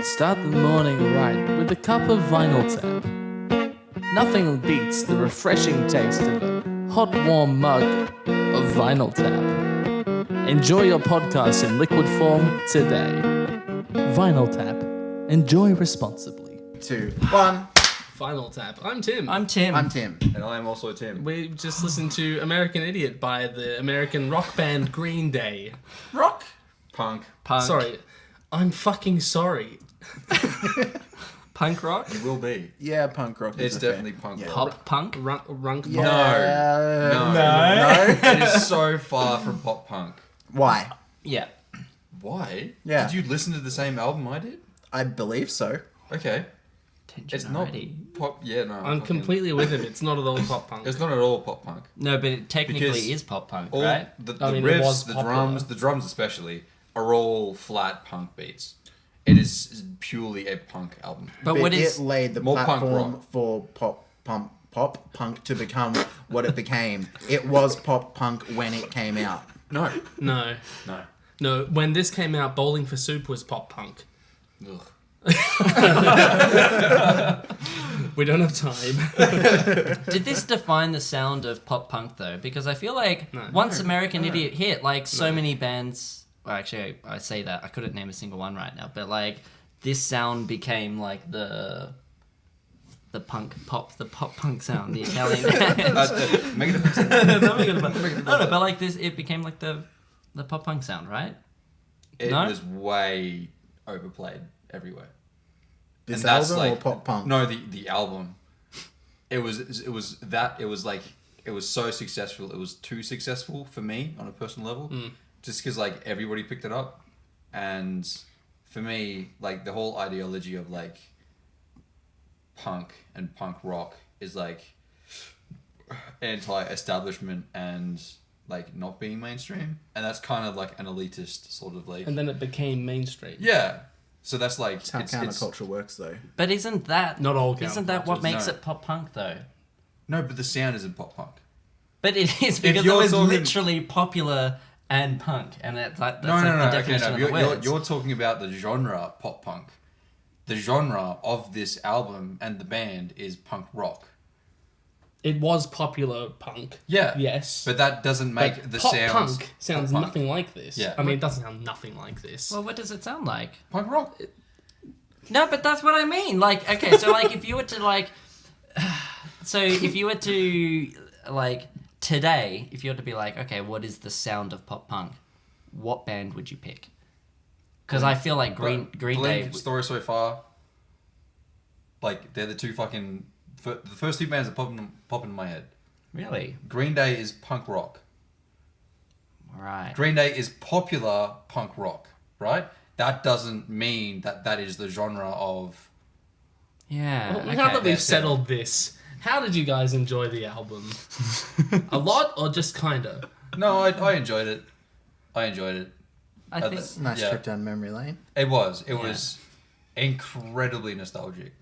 Start the morning right with a cup of Vinyl Tap. Nothing beats the refreshing taste of a hot, warm mug of Vinyl Tap. Enjoy your podcast in liquid form today. Vinyl Tap. Enjoy responsibly. 2, 1. Vinyl Tap. I'm Tim. I'm Tim. I'm Tim. And I am also Tim. We just listened to American Idiot by the American rock band Green Day. Rock? Punk. Sorry. I'm fucking sorry. Punk rock? It will be. Yeah, punk rock. It's definitely punk rock. Pop punk? Runk Yeah. No. It is so far from pop punk. Why? Yeah. Why? Yeah. Did you listen to the same album I did? I believe so. Okay. Tension It's not already. pop. Yeah, no. I'm completely with him. It's not at all pop punk. It's not at all pop punk. No, but it technically Because is pop punk, All right? the I mean, it was riffs, popular. the drums especially, are all flat punk beats. It is purely a punk album. But what is... it laid the more punk platform rock. for pop punk to become what it became. It was pop punk when it came out. No. No. When this came out, Bowling for Soup was pop punk. Ugh. We don't have time. Did this define the sound of pop punk, though? Because I feel like once American Idiot hit, like, so many bands... Well, actually, I say that. I couldn't name a single one right now. But, like, this sound became, like, the pop punk sound, the Italian band. Make it No, but, like, this, it became, like, the pop punk sound, right? It No? was way overplayed everywhere. This And that's album or like- pop punk? No, the album. It was so successful. It was too successful for me on a personal level, just because like everybody picked it up, and for me, like the whole ideology of like punk and punk rock is like anti-establishment and like not being mainstream, and that's kind of like an elitist sort of like. And then it became mainstream. Yeah. So that's like That's how counterculture works, though. But isn't that... Not all Isn't that what countercultures, makes no. it pop punk, though? No, but the sound isn't pop punk. But it is, because it you're was talking- literally popular and punk. And that's like, No. the Okay, definition no. of the words. You're talking about the genre pop punk. The genre of this album and the band is punk rock. It was popular punk. Yeah. Yes. But that doesn't make But the pop sounds. punk sounds pop punk. nothing like this. Yeah. I mean, it doesn't sound nothing like this. Well, what does it sound like? Punk rock. No, but that's what I mean. Like, okay, so like if you were to like... So if you were to, like, today, if you were to be like, okay, what is the sound of pop punk? What band would you pick? Because I feel like Green Day... Story So Far. Like, they're the two fucking... The first two bands that pop in my head. Really? Green Day is punk rock. Right. Green Day is popular punk rock, right? That doesn't mean that is the genre of... Yeah. Well, okay. now that we've that's it. settled this, how did you guys enjoy the album? A lot or just kinda? No, I enjoyed it. I enjoyed it. I think... Nice Yeah. trip down memory lane. It was. It Yeah. was incredibly nostalgic.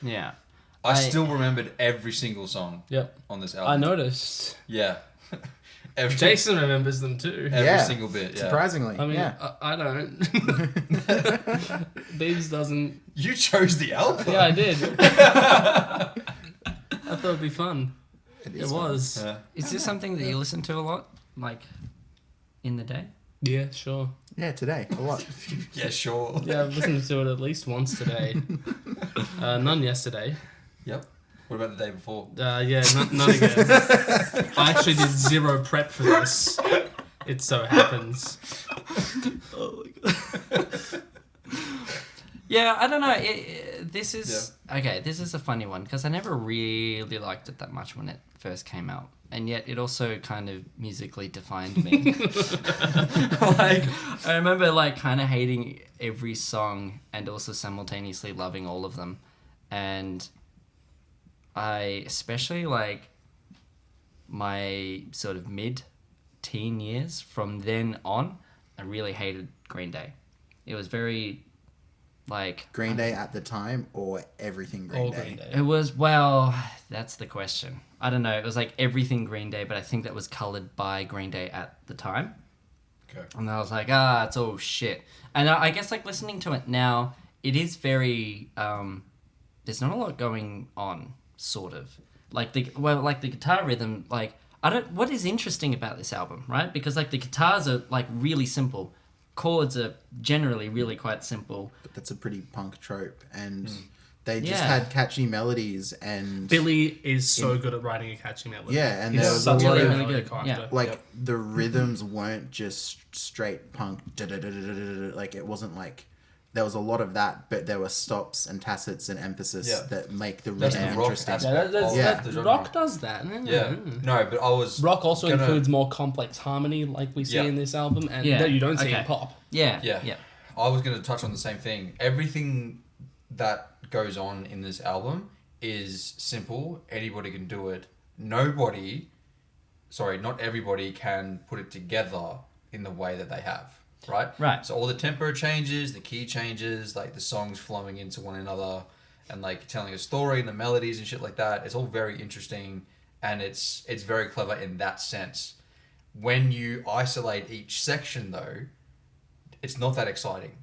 Yeah. I still remembered every single song Yep. on this I album. noticed. Yeah. every Jason remembers them too. every Yeah. single bit, yeah. Surprisingly. I mean, yeah. I don't. Beebs doesn't. You chose the album. Yeah, I did. I thought it'd be fun. It was. Yeah. Is this something that you listen to a lot? Like, in the day? Yeah, sure. Yeah, today. A lot. Yeah, sure. Yeah, I've listened to it at least once today. None yesterday. Yep. What about the day before? Yeah, none again. I actually did zero prep for this. It so happens. Oh my god. Yeah, I don't know. This is... Okay, this is a funny one, because I never really liked it that much when it first came out. And yet it also kind of musically defined me. Like, I remember, like, kind of hating every song and also simultaneously loving all of them. And I especially, like, my sort of mid-teen years, from then on, I really hated Green Day. It was very, like... Green Day at the time or everything Green All Day? Green Day. It was, well, that's the question. I don't know. It was like everything Green Day, but I think that was coloured by Green Day at the time. Okay. And I was like, it's all shit. And I guess, like, listening to it now, it is very there's not a lot going on, sort of. Like the guitar rhythm, like what is interesting about this album, right? Because like the guitars are like really simple. Chords are generally really quite simple. But that's a pretty punk trope, and they just had catchy melodies. And Billy is so good at writing a catchy melody. Yeah, and he's there was such a lot a of- really good Yeah. character. like the rhythms weren't just straight punk. Like it wasn't like there was a lot of that, but there were stops and tacits and emphasis Yeah. that make the That's rhythm the rock interesting. aspect. Yeah, the genre. rock does that. Yeah. No, but I was Rock also gonna- includes more complex harmony, like we see Yeah. in this album, and Yeah. that you don't see in Okay. pop. Yeah. Yeah. Yeah. I was going to touch on the same thing. Everything that goes on in this album is simple. Anybody can do it. Not everybody can put it together in the way that they have. Right? Right. So all the tempo changes, the key changes, like the songs flowing into one another and like telling a story and the melodies and shit like that. It's all very interesting and it's very clever in that sense. When you isolate each section though, it's not that exciting.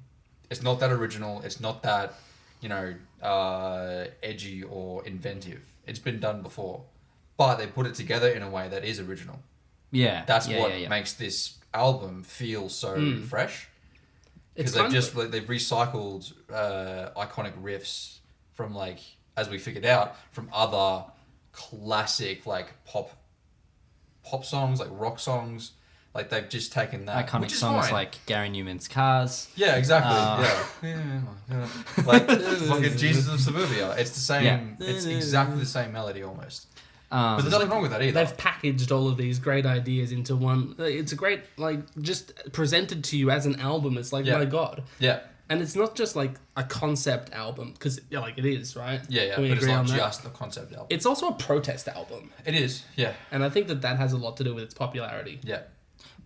It's not that original. It's not that, edgy or inventive. It's been done before. But they put it together in a way that is original. Yeah. That's yeah, what yeah, yeah. makes this album feel so fresh. It's Because fun. they've recycled iconic riffs from like, as we figured out, from other classic like pop songs, like rock songs. Like they've just taken that Iconic which is songs fine. like Gary Newman's Cars. Yeah, exactly. Yeah. Like fucking Jesus of Suburbia. It's the same. Yeah. It's exactly the same melody almost. Um, But there's nothing wrong with that either. They've packaged all of these great ideas into one. It's a great, like, just presented to you as an album. It's like, Yeah. my God. Yeah. And it's not just like a concept album, because like it is, right? Yeah. Can we But it's agree not on that? just a concept album. It's also a protest album, It is. Yeah. and I think that has a lot to do with its popularity. Yeah.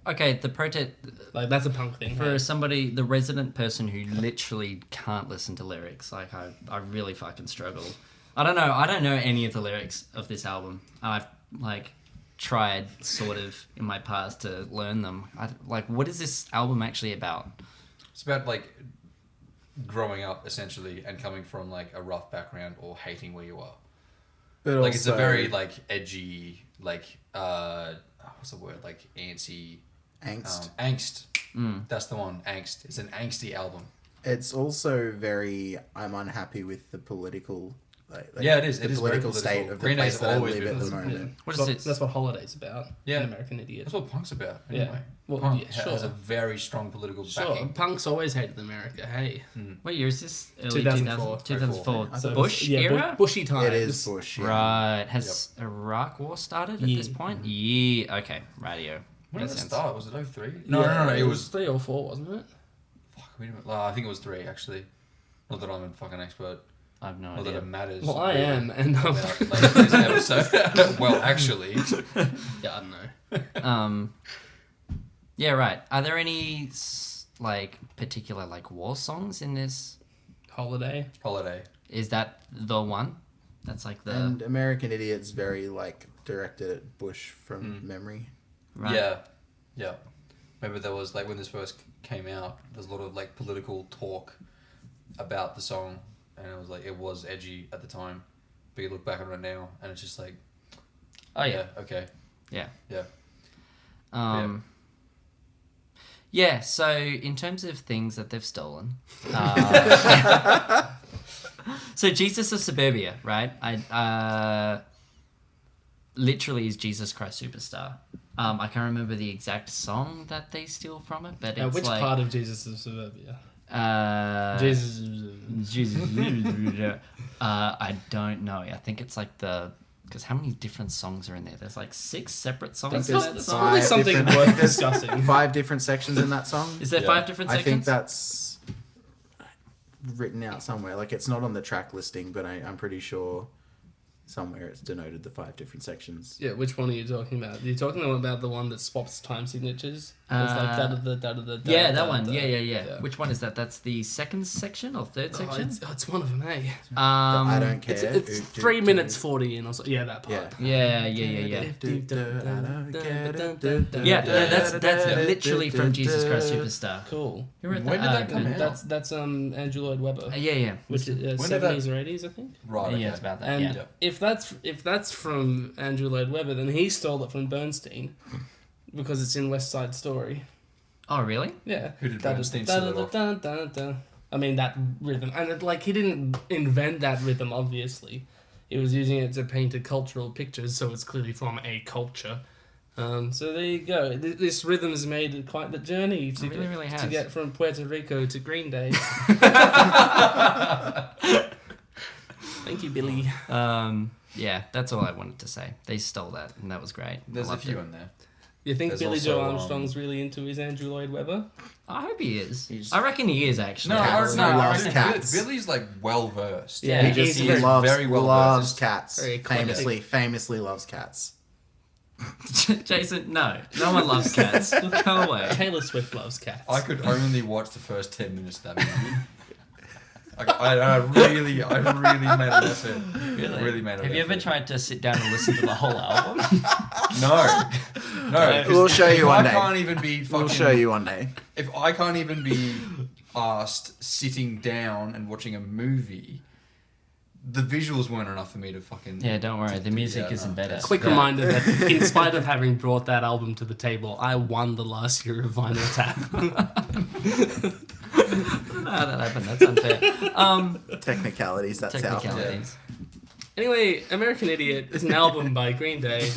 okay, the protest Like that's a punk thing. for hey? somebody, the resident person who literally can't listen to lyrics. Like I really fucking struggle. I don't know any of the lyrics of this album. I've like tried sort of in my past to learn them. What is this album actually about? It's about like growing up essentially and coming from like a rough background or hating where you are. But Like it's a also- very like edgy, like what's the word? Like antsy angst. angst. That's the one. Angst. It's an angsty album. It's also very. I'm unhappy with the political. Yeah, it is. The It is very political state political. of the Green place Day's that I always live been at the political. moment. What That's is it? That's what Holiday's about. Yeah. An American Idiot. That's what punk's about. Yeah. Anyway. Well, Punk yeah, sure. has a very strong political Sure, backing. punk's always hated America. Hey, What year is this? Early 2004. 2004. I thought it Bush era? Bushy times. It is Bush. Yeah. Right. Has Iraq War started at this point? Yeah. Okay. Radio. When did Makes it sense. start? Was it 03? Yeah, No. It was 3 or 4, wasn't it? Fuck, wait a minute. I think it was 3 actually. Not that I'm a fucking expert. I have no Not that idea. it matters. Well, I really am, and about, like, this episode. Well, actually, yeah, I don't know. Yeah, right. Are there any particular war songs in this? Holiday. Holiday. Is that the one? That's like the And American Idiot's very directed at Bush from memory. right. Yeah. Remember there was when this first came out, there's a lot of political talk about the song, and it was edgy at the time, but you look back on it now, and it's just like, Oh yeah. okay, Yeah. yeah. Yeah. So in terms of things that they've stolen, so Jesus of Suburbia, right? I literally is Jesus Christ Superstar. I can't remember the exact song that they steal from it, but it's Which part of Jesus of Suburbia? Jesus. Jesus. I don't know. I think it's because how many different songs are in there? There's 6 separate songs in that That's song. probably something worth discussing. 5 different sections in that song. Is there 5 different I sections? think that's written out somewhere. It's not on the track listing, but I'm pretty sure somewhere it's denoted the 5 different sections. Yeah, which one are you talking about? You're talking about the one that swaps time signatures? It's like da-da-da-da-da-da. Yeah, that one. Yeah. Yeah. Which one is that? That's the second section or third section? It's one of them, eh? I don't care. It's 3 minutes 40 in or so. Yeah, that part. Yeah. Yeah, that's literally from Jesus Christ Superstar. Cool. Who wrote When did that come out? That's Andrew Lloyd Webber. Yeah. Which is When did 70s or 80s, I think. Right. Yeah, it's about that. And Yeah. if that's from Andrew Lloyd Webber, then he stole it from Bernstein because it's in West Side Story. Oh, really? Yeah. Who did Bernstein steal it off? I mean, that rhythm. And he didn't invent that rhythm, obviously. He was using it to paint a cultural picture, so it's clearly from a culture. So there you go. This rhythm has made quite the journey to, really to has. get from Puerto Rico to Green Day. Thank you, Billy. Yeah, that's all I wanted to say. They stole that, and that was great. There's I a loved few it. in there. You think There's Billy Joe also, Armstrong's really into his Andrew Lloyd Webber? I hope he is. He's- I reckon he is, actually. No, Cats. I Loves reckon cats. Billy's like well versed. Yeah, He just he's he loves, very well loves versed. cats. Very eclectic. Famously loves cats. Jason, no one loves cats. Go away. Taylor Swift loves cats. I could only watch the first 10 minutes of that movie. I really made an effort. Really made an effort. Have you ever tried to sit down and listen to the whole album? No. 'Cause We'll show you if one I day. can't even be fucking, We'll show you one day. If I can't even be asked sitting down and watching a movie, the visuals weren't enough for me to fucking... Yeah, don't worry. The music Yeah, isn't no. better. Quick reminder that in spite of having brought that album to the table, I won the last year of Vinyl Tap. No, that happened. That's unfair. Technicalities, that's how. Technicalities. Anyway, American Idiot is an album by Green Day.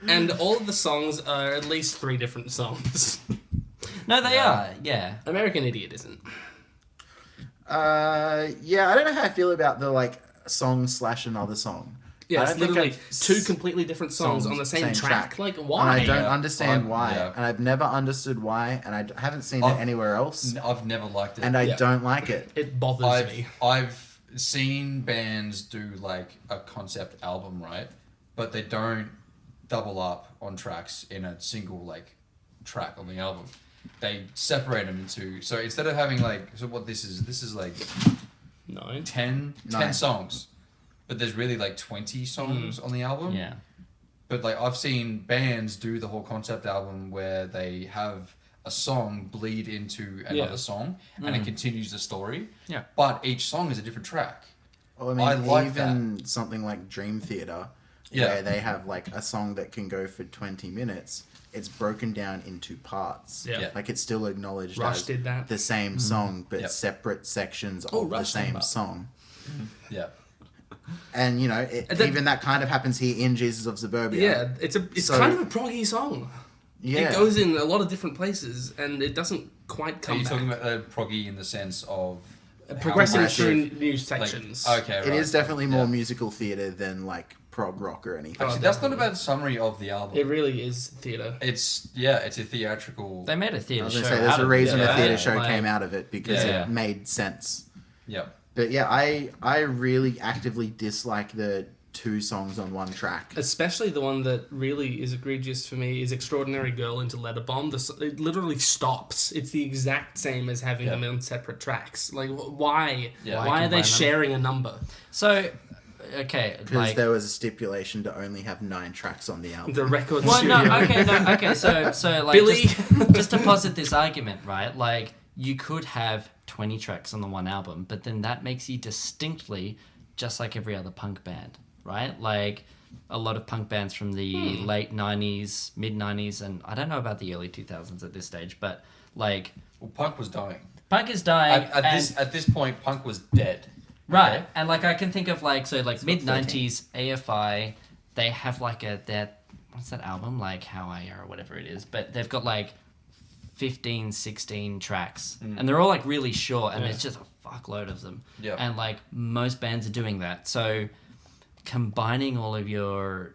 And all of the songs are at least 3 different songs. No, they are. Yeah. American Idiot isn't. Yeah, I don't know how I feel about the song / another song. Yeah, I it's don't think literally I've 2 completely different songs on the same track. Like, why? And I don't Yeah. understand why. Yeah. And I've never understood why. And I haven't seen I've- it anywhere else. I've never liked it. And I Yeah. don't like it. It bothers me. I've seen bands do like a concept album, right? But they don't double up on tracks in a single track on the album. They separate them into, so instead of having this is like 9. 10 Nine. songs, but there's really 20 songs on the album. Yeah. But I've seen bands do the whole concept album where they have a song bleed into another song and it continues the story. Yeah. But each song is a different track. Well, I mean, I like even something like Dream Theater, Yeah. where they have a song that can go for 20 minutes, it's broken down into parts. Yeah. Yeah. It's still acknowledged Rush as did that. the same song, but Yep. separate sections Oh, of the Rush did same that. song. Yeah. And, And then- even that kind of happens here in Jesus of Suburbia. Yeah, it's So- kind of a proggy song. Yeah. It goes in a lot of different places, and it doesn't quite Are come you back. talking about proggy in the sense of Progressing how through aggressive? new sections. Okay, It right. is definitely more Yeah. musical theatre than prog rock or anything. Actually, that's not a bad summary of the album. It really is theatre. It's a theatrical. They made a I theatre was show. going to say, there's out a of reason it. a theatre Yeah, show like- came out of it because Yeah. it made sense. Yeah. But yeah, I really actively dislike the 2 songs on one track. Especially the one that really is egregious for me is Extraordinary Girl into Letterbomb. It literally stops. It's the exact same as having Yeah. them on separate tracks. Like, why? Yeah. Why Why are they combine them? sharing a number? So, okay, Because there was a stipulation to only have 9 tracks on the album. The record Well, studio. okay. So like, Billy? just to posit this argument, right? You could have 20 tracks on the one album, but then that makes you distinctly just like every other punk band, right? Like a lot of punk bands from the late 90s, mid 90s, and I don't know about the early 2000s at this stage, but Well, punk was dying. punk is dying. At this point, punk was dead. Right, Okay. and I can think of mid 90s AFI, they have that what's that album, How I or whatever it is, but they've got 15, 16 tracks, and they're all really short, and there's just a fuckload of them. Yeah. And most bands are doing that. So combining all of your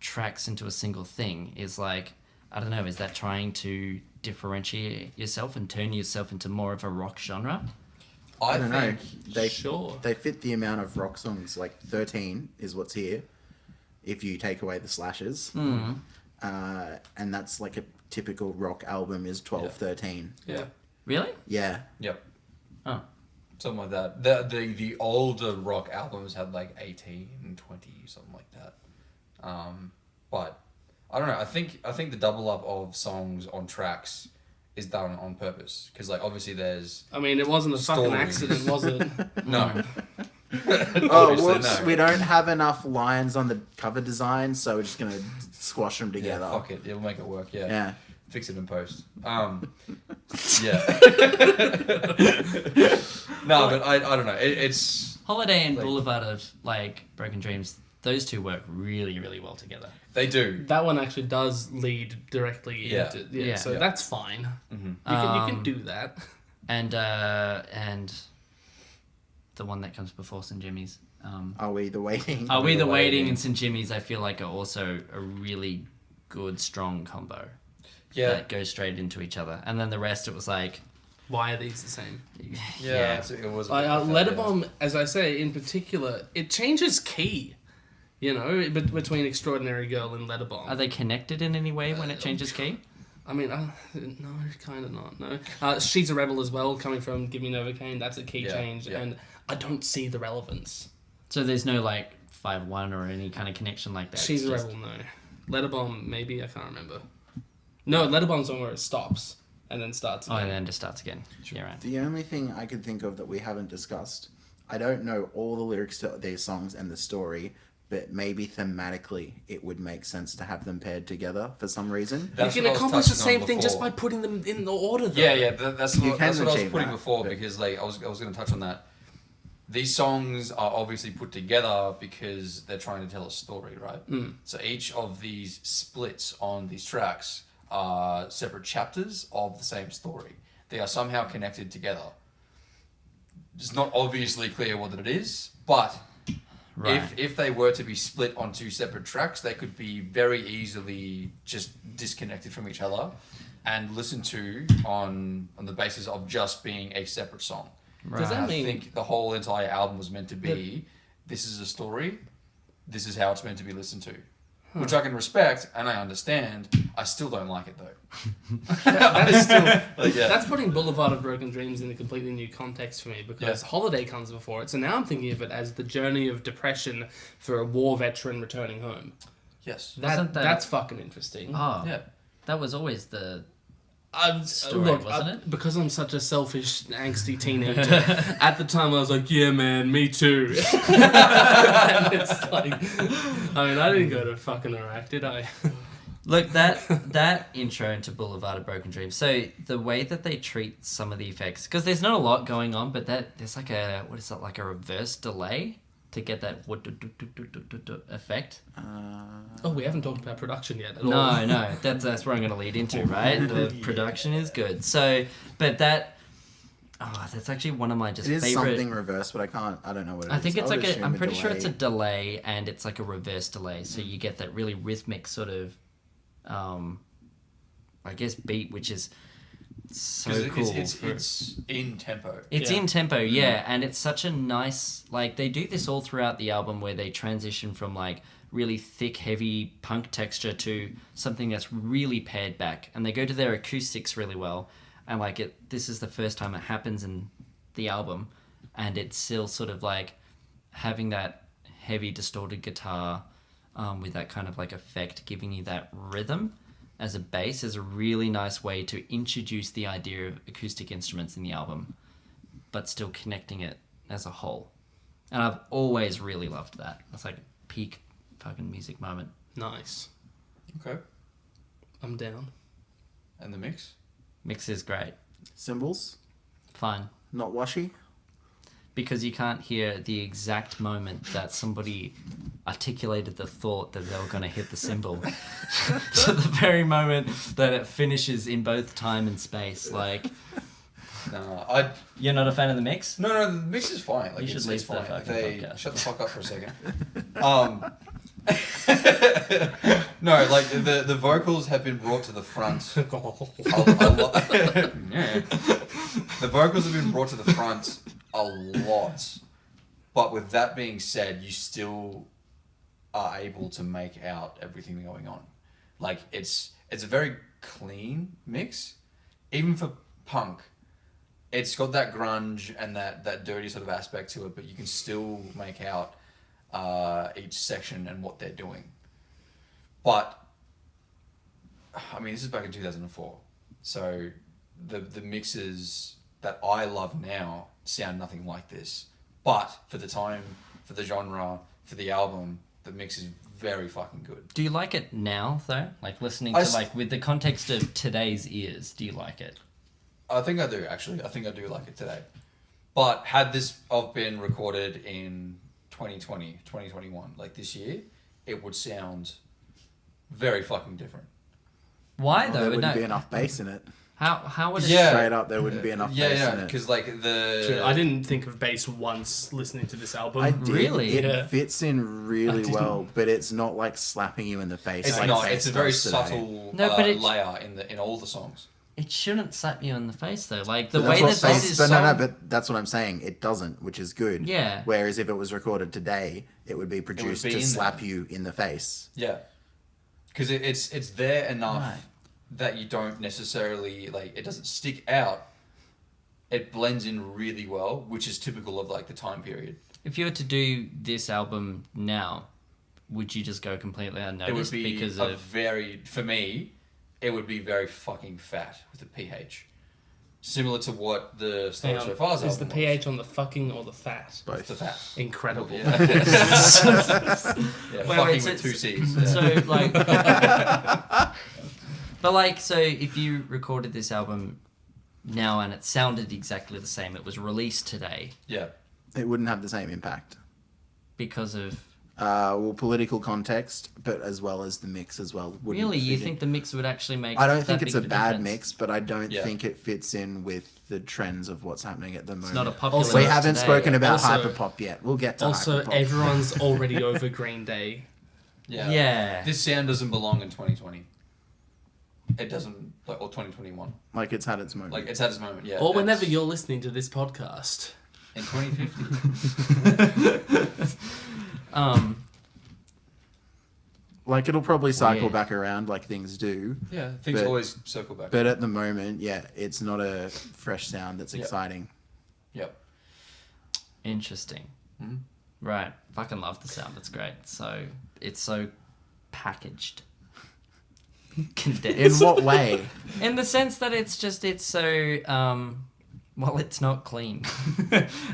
tracks into a single thing is I don't know, is that trying to differentiate yourself and turn yourself into more of a rock genre? I don't know. They Sure. they fit the amount of rock songs. Like 13 is what's here, if you take away the slashes. And that's like a typical rock album is 12, 13. Yeah. Really? Yeah. Yep. Oh. Something like that. The older rock albums had like 18 and 20, something like that. But I don't know. I think the double up of songs on tracks is done on purpose because like obviously there's I mean, it wasn't a fucking Stories. accident, was it? no. Oh, Obviously, whoops! no. We don't have enough lines on the cover design, so we're just gonna squash them Yeah, together. fuck it. It'll make it work. Yeah. Yeah. Fix it in post. Yeah. No, but I don't know. It's Holiday and Like- Boulevard of like Broken Dreams. Those two work really, really well together. they do. That one actually does lead directly Yeah. into Yeah. so Yeah. that's fine. Mm-hmm. You can do that. And the one that comes before St. Jimmy's. Are we the waiting? Are We the Waiting Waiting. and St. Jimmy's, I feel like, are also a really good, strong combo Yeah. that goes straight into each other. And then the rest, it was like, Why are these the same? Yeah. It was. Letterbomb, as I say, in particular, it changes key. You know, between Extraordinary Girl and Letterbomb. are they connected in any way when it changes key? I mean, no, kind of not. No, She's a Rebel as well, coming from Give Me Novacaine. That's a key Yeah, change, yeah. and I don't see the relevance. So there's no like 5-1 or any kind of connection like that. She's It's a just- Rebel, no. Letterbomb, maybe, I can't remember. No, Letterbomb's one where it stops and then starts Oh, again. and then just starts again. Yeah, right. The only thing I could think of that we haven't discussed, I don't know all the lyrics to these songs and the story, but maybe thematically it would make sense to have them paired together for some reason. That's you what I can was accomplish the touching on same thing just before. by putting them in the order, though. Yeah, that's You what, can that's what I was achieve putting that, before but- because like I was going to touch on that. These songs are obviously put together because they're trying to tell a story, right? So each of these splits on these tracks are separate chapters of the same story. They are somehow connected together. It's not obviously clear what it is, but Right. if they were to be split on two separate tracks, they could be very easily just disconnected from each other and listened to on the basis of just being a separate song. Does that I mean think the whole entire album was meant to be, this is a story, this is how it's meant to be listened to. Which I can respect and I understand. I still don't like it though. That's putting Boulevard of Broken Dreams in a completely new context for me because Yeah. Holiday comes before it. So now I'm thinking of it as the journey of depression for a war veteran returning home. Yes. That's fucking interesting. Oh, Yeah. that was always the Story, wasn't it? Because I'm such a selfish, angsty teenager, at the time I was like, yeah, man, me too. And it's like, I mean, I didn't go to fucking Iraq, did I? Look, that intro into Boulevard of Broken Dreams. So the way that they treat some of the effects, because there's not a lot going on, but there's like a like a reverse delay to get that effect. Oh, we haven't talked about production yet at all. No, that's where I'm going to lead into, right? The production is good. So, but that's actually one of my just It is favorite. something reverse, but I don't know what it is. I think it's would like assume I'm pretty sure it's a delay. delay and it's like a reverse delay. So you get that really rhythmic sort of, I guess beat, which is so cool. It's in tempo. It's Yeah. in tempo, yeah, and it's such a nice, like, they do this all throughout the album where they transition from, like, really thick, heavy punk texture to something that's really pared back, and they go to their acoustics really well, and, like, this is the first time it happens in the album, and it's still sort of, like, having that heavy, distorted guitar with that kind of, like, effect, giving you that rhythm as a bass is a really nice way to introduce the idea of acoustic instruments in the album, but still connecting it as a whole. And I've always really loved that. It's like a peak fucking music moment. Nice. Okay. I'm down. And the mix? Mix is great. Cymbals, Fine. not washy. Because you can't hear the exact moment that somebody articulated the thought that they were going to hit the cymbal to the very moment that it finishes in both time and space. Like, No, you're not a fan of the mix? No, the mix is fine. Like, You should it's leave the fine. fucking They podcast. shut the fuck up for a second. No, like the vocals have been brought to the front. The vocals have been brought to the front a lot. But with that being said, you still are able to make out everything going on. Like, it's a very clean mix. Even for punk, it's got that grunge and that dirty sort of aspect to it, but you can still make out each section and what they're doing. But, I mean, this is back in 2004. So the mixes that I love now sound nothing like this. But for the time, for the genre, for the album, the mix is very fucking good. Do you like it now, though? Like, listening to, like, with the context of today's ears, do you like it? I think I do, actually. I think I do like it today. But had this have been recorded in 2020, 2021, like this year, it would sound very fucking different. Why, though? There wouldn't be enough bass in it. How would it... Yeah. Straight up, there wouldn't be enough bass in it. Because like I didn't think of bass once listening to this album. I did. Really? It fits in really well, but it's not like slapping you in the face. it's like not. bass It's a very does today. subtle No, but layer in all the songs. It shouldn't slap you in the face, though. Like, the But way that that's what this bass- is but song... no, but that's what I'm saying. It doesn't, which is good. Yeah. Whereas if it was recorded today, it would be produced be to in slap there. you in the face. Yeah. Because it's there enough Right. that you don't necessarily, like, it doesn't stick out. It blends in really well, which is typical of, like, the time period. If you were to do this album now, would you just go completely It would unnoticed be because a of... very, for me, it would be very fucking fat with a PH. Similar to what the Story So Far's album Is the pH on the fucking or the fat? Both. The fat. Incredible. Yeah, Well, fucking it's- with two it's- C's. Yeah. So, like... But, like, so if you recorded this album now and it sounded exactly the same, it was released today Yeah. It wouldn't have the same impact. because of... Well, political context, but as well as the mix as well. wouldn't Really? You fit in. think the mix would actually make... I don't that think it's big a of bad difference? mix, but I don't Yeah. think it fits in with the trends of what's happening at the moment. It's not a popular... Also, We haven't today. spoken about Also- hyperpop yet. We'll get to Also, hyperpop. everyone's already over Green Day. Yeah. Yeah. This sound doesn't belong in 2020. It doesn't, like, or 2021. Like it's had its moment. Like, it's at its moment, yeah. Or whenever it's- you're listening to this podcast. In 2050. Like it'll probably cycle Weird. back around like things do. Yeah, things But- always circle back. But at the moment, yeah, it's not a fresh sound that's Yeah. exciting. Yep. Interesting. Mhm. Right. Fucking love the sound. It's great. So it's so packaged, In condensed. what way? In the sense that it's so well, it's not clean.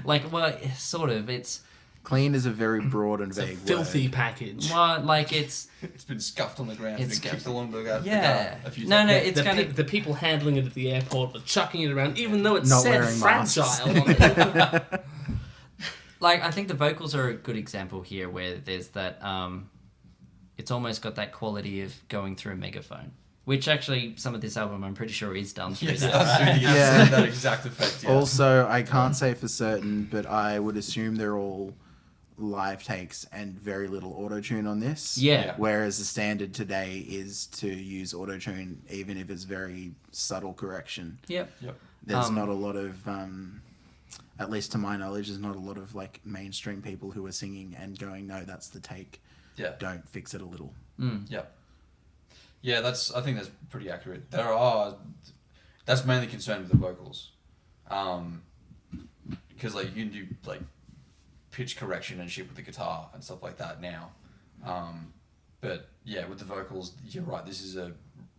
Like, well, sort of. It's Clean is a very broad and It's a vague filthy word. package. well, like it's It's been scuffed on the ground. It's It's been kicked scuffed. along the guard. yeah. A few No, times. no. It's the, kind pe- of the people handling it at the airport were chucking it around, even though it Not said wearing fragile masks. on it. like I think the vocals are a good example here, where there's that it's almost got that quality of going through a megaphone. Which actually, some of this album, I'm pretty sure, is done through Yes, that. that's really Yeah. that exact effect. Yeah. Also, I can't say for certain, but I would assume they're all live takes and very little auto-tune on this. Yeah. Whereas the standard today is to use auto-tune even if it's very subtle correction. Yep. Yep. There's not a lot of, at least to my knowledge, there's not a lot of like mainstream people who are singing and going, no, that's the take. Yeah. Don't fix it a little. Yep. Yeah, I think that's pretty accurate. That's mainly concerned with the vocals. Because like you can do like pitch correction and shit with the guitar and stuff like that now. But yeah, with the vocals, you're right. This is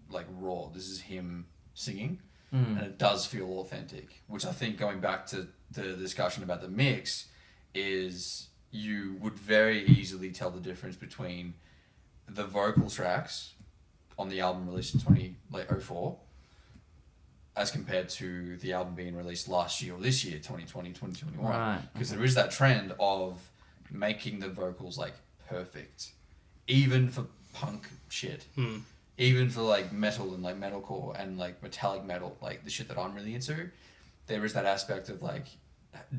like raw. This is him singing, and it does feel authentic. Which I think, going back to the discussion about the mix, is you would very easily tell the difference between the vocal tracks on the album released in 2004 as compared to the album being released last year or this year, 2020, 2021. Right. Because there is that trend of making the vocals like perfect, even for punk shit, even for like metal and like metalcore and like metallic metal, like the shit that I'm really into. There is that aspect of like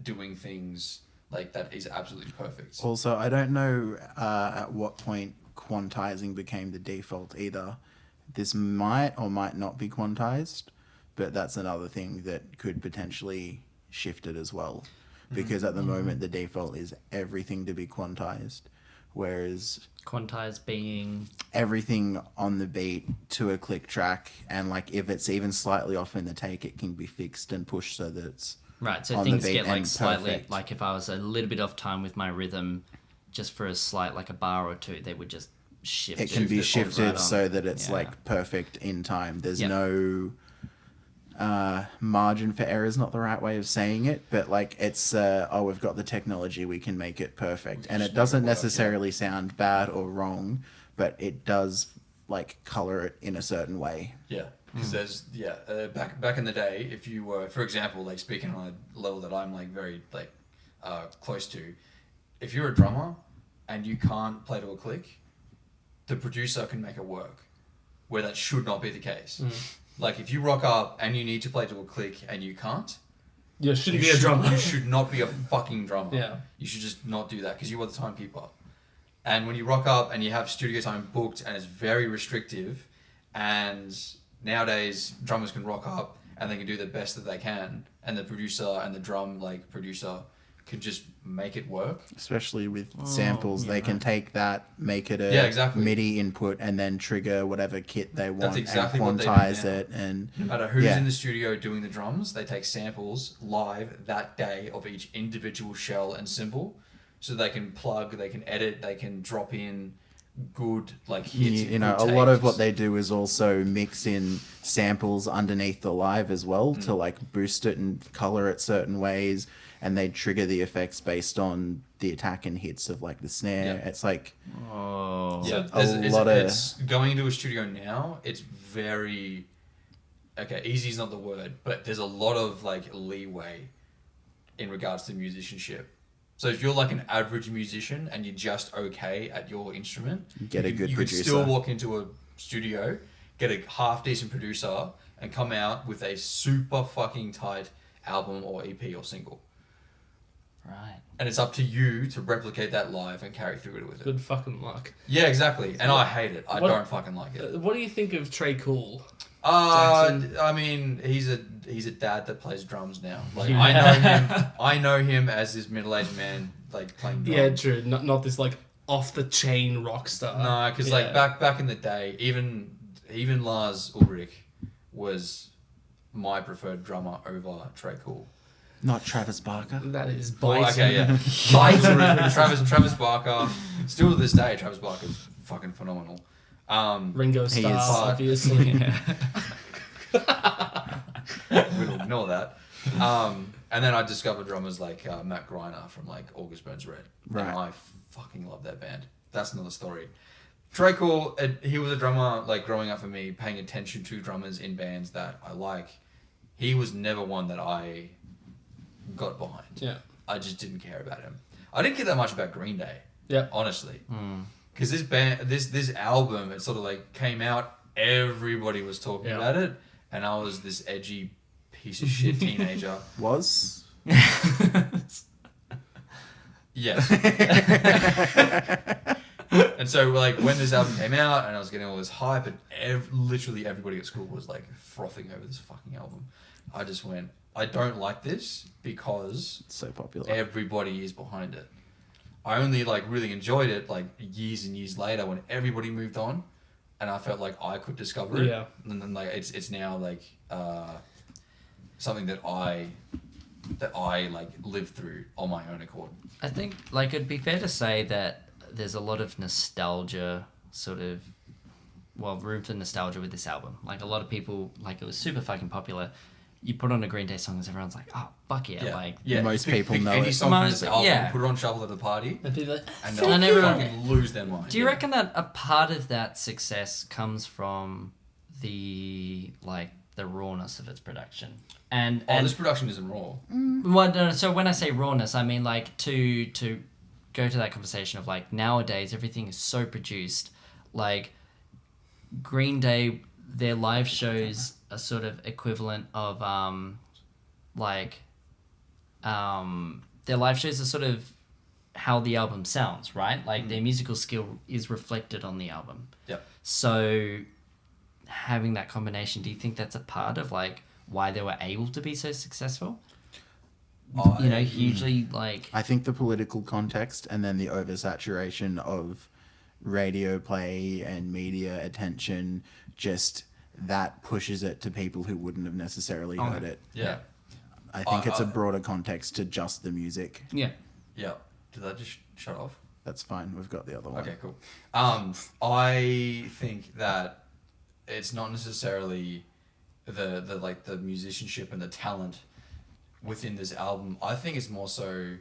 doing things like that is absolutely perfect. Also, I don't know at what point quantizing became the default either. This might or might not be quantized, but that's another thing that could potentially shift it as well. because at the moment the default is everything to be quantized, whereas Quantized being everything on the beat to a click track, and like if it's even slightly off in the take, it can be fixed and pushed so that it's right. So on the things beat get like and slightly perfect. like if I was a little bit off time with my rhythm, just for a slight like a bar or two, they would just shift. it can be shifted right on. so that it's Yeah. like perfect in time. There's Yep. no margin for error is not the right way of saying it, but like it's we've got the technology, we can make it perfect, and it doesn't necessarily sound bad or wrong, but it does like color it in a certain way. Yeah, because there's back in the day, if you were, for example, like speaking on a level that I'm like very like close to, if you're a drummer and you can't play to a click, the producer can make it work, where that should not be the case. Like if you rock up and you need to play to a click and you can't, You shouldn't you be a drummer. You should not be a fucking drummer. Yeah. You should just not do that because you are the timekeeper. And when you rock up and you have studio time booked and it's very restrictive, and nowadays drummers can rock up and they can do the best that they can, and the producer and the drum like producer can just make it work. Especially with samples, they can take that, make it a Yeah, exactly. MIDI input, and then trigger whatever kit they want exactly what and they do quantize now. it. And No matter who's Yeah. in the studio doing the drums, they take samples live that day of each individual shell and cymbal, so they can plug, they can edit, they can drop in good like hits. you know, a good lot of takes. what they do is also mix in samples underneath the live as well to like boost it and color it certain ways, and they trigger the effects based on the attack and hits of like the snare. Yeah. It's like Oh. Yeah, it's going into a studio now. It's very easy is not the word, but there's a lot of like leeway in regards to musicianship. So if you're like an average musician and you're just okay at your instrument, Get a you good could producer. still walk into a studio, get a half decent producer, and come out with a super fucking tight album or EP or single. Right. And it's up to you to replicate that live and carry through it with it. Good fucking luck. Yeah, exactly. And I hate it. I What- don't fucking like it. What do you think of Trey Cool? Jackson? I mean, he's a dad that plays drums now. Like Yeah. I know him. I know him as this middle-aged man like playing drums. Yeah, true. Not this like off the chain rock star. No, because like back in the day, even Lars Ulrich was my preferred drummer over Trey Cool. not Travis Barker. That is Well, biting. okay, yeah. Travis Barker. Still to this day, Travis Barker's fucking phenomenal. Ringo He Starr, is. obviously. We'll ignore that. And then I discovered drummers like Matt Greiner from like August Burns Red. Right. And I fucking love that band. That's another story. Trey Cool, he was a drummer like growing up for me, paying attention to drummers in bands that I like. He was never one that I got behind. Yeah. I just didn't care about him. I didn't care that much about Green Day. Yeah. Honestly. Because this band, this album, it sort of like came out, everybody was talking Yeah. about it, and I was this edgy piece of shit teenager. Was Yes. And so like when this album came out and I was getting all this hype, and literally everybody at school was like frothing over this fucking album, I just went, I don't like this because so popular. everybody is behind it. I only like really enjoyed it like years and years later when everybody moved on, and I felt like I could discover it. Yeah. And then like it's now like something that I like live through on my own accord. I think like it'd be fair to say that there's a lot of nostalgia room for nostalgia with this album. Like a lot of people, like it was super fucking popular. You put on a Green Day song and everyone's like, oh, fuck yeah. Like, Most people know any it. song from this Most- album, yeah. put it on shuffle at the party, And people like, and And they'll everyone- fucking lose their mind. do you Yeah. reckon that a part of that success comes from the rawness of its production? And This production isn't raw. well, no, so when I say rawness, I mean like to go to that conversation of like nowadays everything is so produced. Like Green Day, their live shows are sort of equivalent of their live shows are sort of how the album sounds, right? Like their musical skill is reflected on the album. Yep. So having that combination, do you think that's a part of like why they were able to be so successful? you know, hugely like. I think the political context and then the oversaturation of radio play and media attention, just that pushes it to people who wouldn't have necessarily heard it. Yeah. I think it's a broader context to just the music. Yeah. Yeah. Did that just shut off? That's fine. We've got the other one. Okay, cool. I think that it's not necessarily the musicianship and the talent within this album. I think it's more so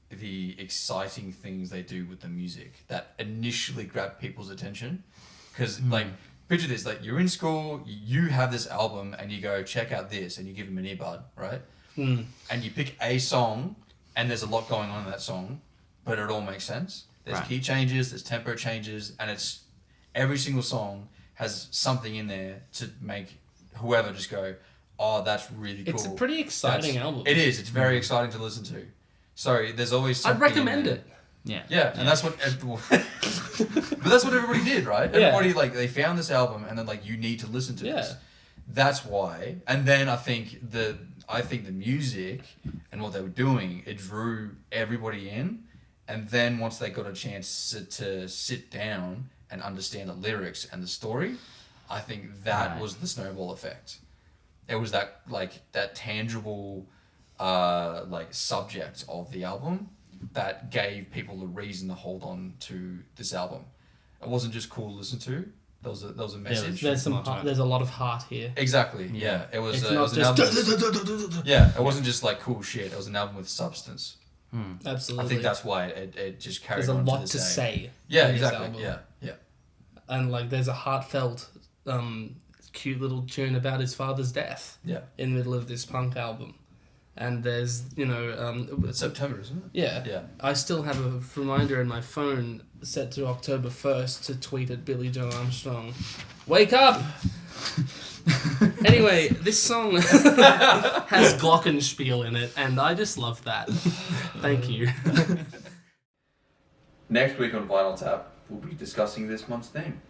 the exciting things they do with the music that initially grab people's attention. Because like, picture this: like you're in school, you have this album, and you go check out this, and you give them an earbud, right? And you pick a song, and there's a lot going on in that song, but it all makes sense. There's key changes, there's tempo changes, and it's every single song has something in there to make whoever just go, oh, that's really cool. It's a pretty exciting album. It is. It's very exciting to listen to. So there's always something I'd recommend in there. it. Yeah. Yeah, and that's what... but that's what everybody did, right? Yeah. Everybody, like, they found this album, and then, like, you need to listen to this. That's why. And then I think the music and what they were doing, it drew everybody in. And then once they got a chance to sit down and understand the lyrics and the story, I think that was the snowball effect. It was that, like, that tangible, like, subject of the album that gave people a reason to hold on to this album. It wasn't just cool to listen to. There was a message. There's a lot of heart here. Exactly. Yeah. It was. It's It not was an album. just. Yeah. It wasn't just like cool shit. It was an album with substance. Absolutely. I think that's why it just carried There's a on lot to this to day. say. Yeah. in this Exactly. album. Yeah. Yeah. And like, there's a heartfelt, cute little tune about his father's death. Yeah. In the middle of this punk album, and there's It's September, isn't it? yeah. Yeah. I still have a reminder in my phone set to October 1st to tweet at Billy Joe Armstrong, "Wake up!" Anyway, this song has glockenspiel in it, and I just love that. Thank you. Next week on Vinyl Tap, we'll be discussing this month's theme.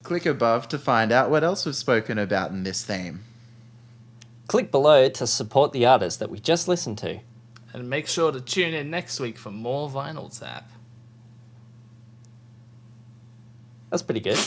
Click above to find out what else we've spoken about in this theme. Click below to support the artist that we just listened to. And make sure to tune in next week for more Vinyl Tap. That's pretty good.